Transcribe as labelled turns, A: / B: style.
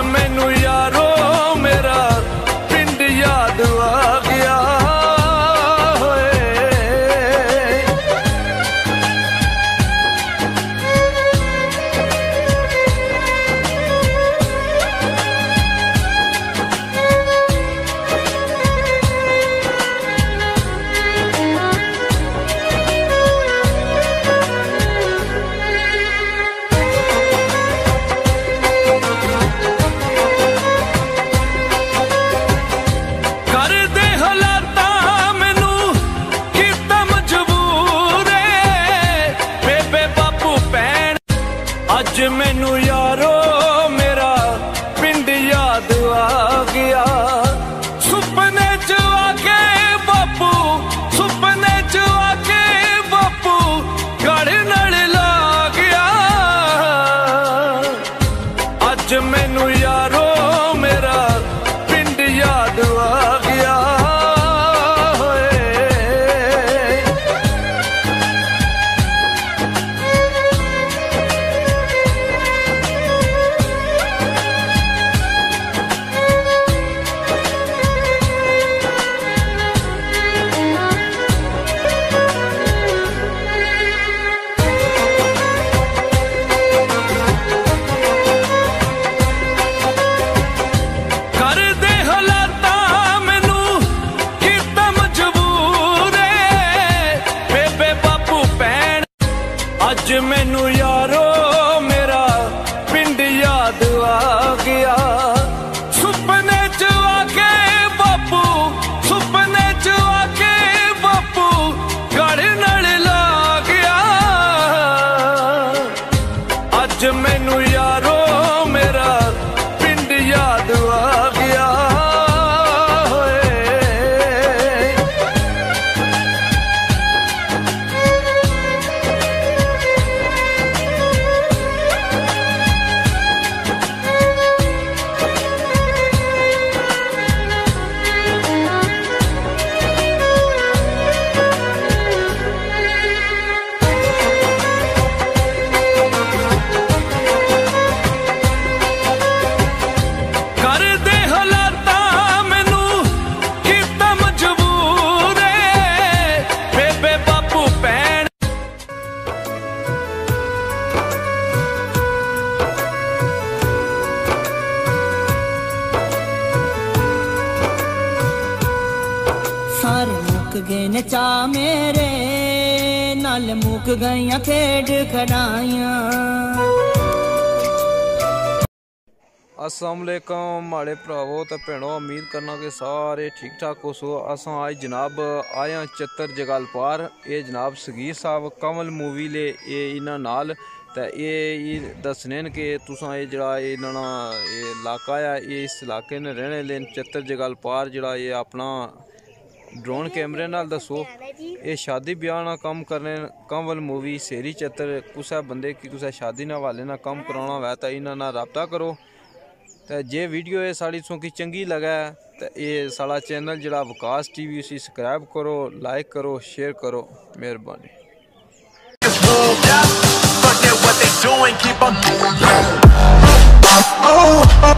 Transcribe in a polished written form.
A: मैनू यारो मेरा पिंड याद आ गया। अज मैनू यारो मेरा पिंड याद आ गया। सुपने च आके बापू, सुपने च आके बापू गड़ नाल ला गया। अज मैनू यारो मेरा पिंड याद आ गया। अज मैनू यारो मेरा पिंड याद आ गया। सुपने च आके बापू, सुपने च आके बापू गड़ नाल ला गया। अज मैनू यारो मेरा पिंड याद आ गया।
B: सारे मुक गए न चा मेरे नाल, मुक गईयां खेड खड़ाइयां।
C: अस्सलाम वालेकुम माड़े भरावो ते भैनों, उम्मीद करना कि सारे ठीक ठाक हो सो। असां अज जनाब आया चतर जगल पार। ये जनाब सगीर साहब कमल मूवी ले इन्हां नाल ते ये दसने न कि तुसां ये जड़ा इन्हां ये इलाका है, ये इस इलाके ने रहने ले चतर जगल पार जड़ा ये अपना ड्रोन कैमरे नाल दसो। ये शादी ब्याह ना कम करने कंवल मूवी सेरी चतर कुसै बंदे की कुसै शादी ना हवाले ना कम कराना वै तो इन्हां नाल राबता करो। तो जे वीडियो ये साड़ी तुसें चंगी लगे तो ये साड़ा चैनल जड़ा विकास टीवी उसी सब्सक्राइब करो, लाइक करो, शेयर करो, मेहरबानी।
D: Oh, oh.